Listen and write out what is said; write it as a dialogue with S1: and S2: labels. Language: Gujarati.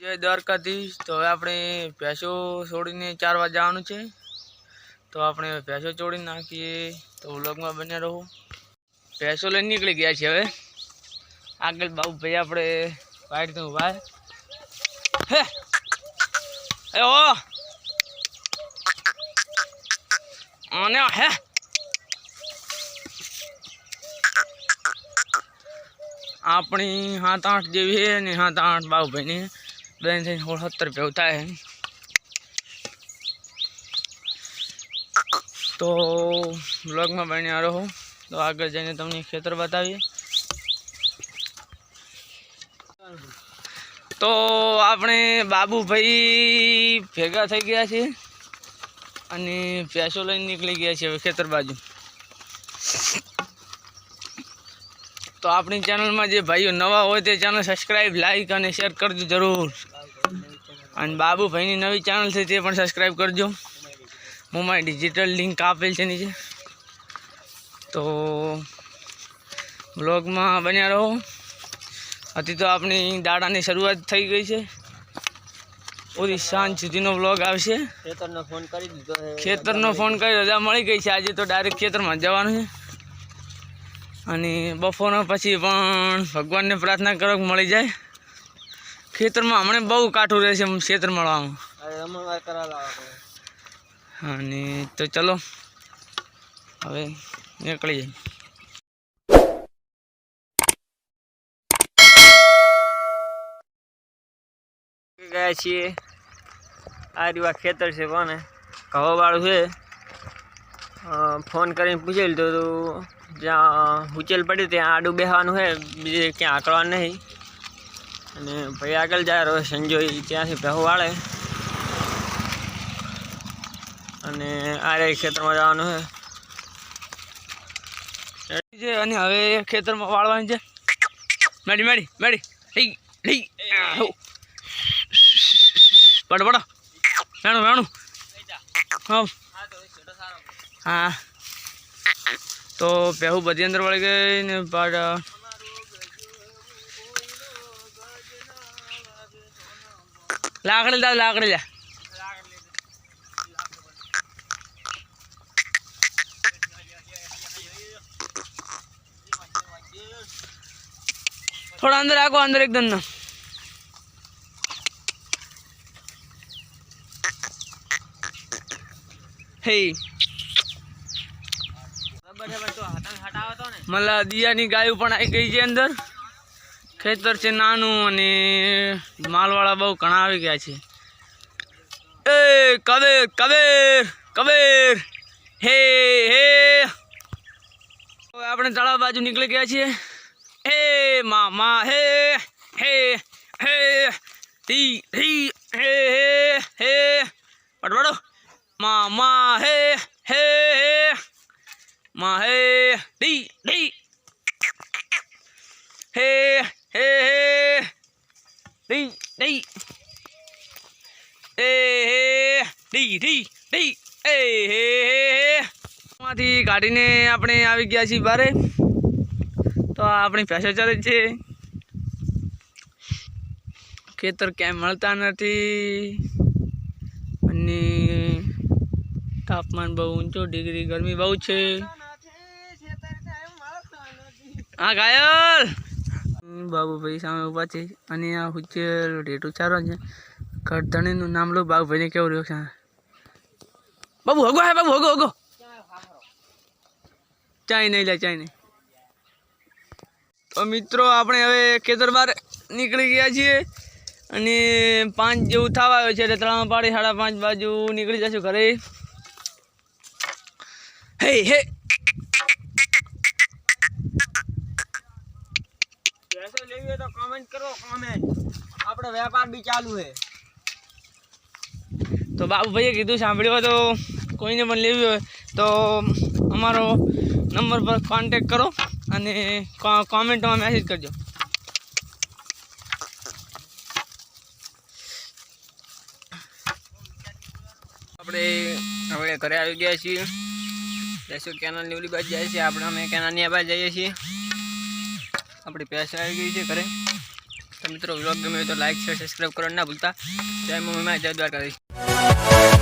S1: જય દ્વારકાધીશ। તો હવે આપણે ભેંસો છોડીને 4 વાગે જવાનું છે, તો આપણે ભેંસો છોડી નાખીએ। તો વ્લોગમાં બન્યા રહો। ભેંસો લઈને નીકળી ગયા છે। હવે આગળ બાબુભાઈ આપણે વાઈટ ઉભા હે એ ઓ અને હે આપણી 7-8 જેવી છે ને 7-8 બાબુભાઈની બેન થઈને 16-17 ભેવ થાય। તો બ્લોગમાં બન્યા રહો। તો આગળ જઈને તમને ખેતર બતાવીએ। તો આપણે બાબુભાઈ ભેગા થઈ ગયા છે અને ભેંસો લઈને નીકળી ગયા છે હવે ખેતર બાજુ। તો આપણી ચેનલમાં જે ભાઈઓ નવા હોય તે ચેનલ સબસ્ક્રાઈબ, લાઈક અને શેર કરજો જરૂર। અને બાબુભાઈની નવી ચેનલ છે તે પણ સબસ્ક્રાઈબ કરજો। હું મારી ડિજિટલ લિંક આપેલ છે નીચે। તો બ્લોગમાં બન્યા રહો। હજી તો આપણી દાડાની શરૂઆત થઈ ગઈ છે, ઓરી સાંજ સુધીનો બ્લોગ આવશે। ખેતરનો ફોન કરી રજા મળી ગઈ છે, આજે તો ડાયરેક્ટ ખેતરમાં જવાનું છે। અને બપોરના પછી પણ ભગવાનને પ્રાર્થના કરો કે મળી જાય। ખેતરમાં હમણાં બહુ કાઠું રહેશે ખેતર મળવામાં। અને તો ચલો હવે નીકળી ગયા છીએ। આ રીવા ખેતર છે કોને ઘવાવાળું છે। ફોન કરીને પૂછી લીધું હતું, જ્યાં ઉચેલ પડી ત્યાં આડું બેસવાનું છે, બીજે ક્યાં આંકડવાનું નહીં। અને ભાઈ આગળ જાય રહ્યો સંજોય ત્યાંથી ભેહું વાળે અને આ રે ખેતરમાં જવાનું છે। અને હવે ખેતરમાં વાળવાની છે। મેડી મેડી મેડી પડો વેણું વેણું હા। તો ભેહું બધી અંદર વળી ગઈ ને લાકડી લા લાકડી લે થોડા અંદર આખો અંદર એકદમ ના હે મલા દિયાની ગાયું પણ આવી ગઈ છે અંદર। ખેતર છે નાનું અને માલવાળા બહુ ઘણા આવી ગયા છે। એ કબેર કબેર કબેર હે હે આપણે તળાવ બાજુ નીકળી ગયા છીએ। હે મામા હે હે હે ધી ધી હે હે હે પડવડો મામા હે હે મા હે ધી ધી હે હે હે ધી ધી એ હે ધી ધી ધી એ હે માંથી કાઢીને આપણે આવી ગયા છીએ બારે। તો આપણી ભેંસો ચાલે છે। ખેતર ક્યાંય મળતા નથી અને તાપમાન બહુ ઊંચો ડિગ્રી ગરમી બહુ છે। હા ઘાયલ બાબુભાઈ સામે ઊભા છે અને આ ઉચ્ચેર ઢેટું ચારો છે। કડધણીનું નામ લો બાબુભાઈને કેવું રહ્યો છે બાબુ હગો હે બાબુ હગો હગો ચાય નહીં લે ચાય નહીં। તો મિત્રો આપણે હવે ખેતર બહાર નીકળી ગયા છીએ અને 5 જેવું થવા આવ્યો છે, એટલે 3 પાડી 5:30 બાજુ નીકળી જશું ઘરે। હે હે પૈસો લેવી હોય તો કમેન્ટ કરો, કમેન્ટ આપણો વેપાર બી ચાલુ છે। તો બાબુભાઈએ કીધું સાંભળ્યું તો કોઈને પણ લેવી હોય તો અમારો નંબર પર કોન્ટેક કરો અને કોમેન્ટમાં મેસેજ કરજો। આપણે હવે ઘરે આવી ગયા છીએ। ભેંસો કેનાલની ઓલી બાજુ જાય છે, આપણે અમે કેનાલની આ બાજુ જઈએ છીએ। આપણી ભેંસો આવી ગઈ છે ઘરે। તો
S2: મિત્રો વ્લોગ ગમે તો લાઈક શેર સબસ્ક્રાઈબ કરવાનું ના ભૂલતા. જય મમ્મી જય દ્વારકાધીશ.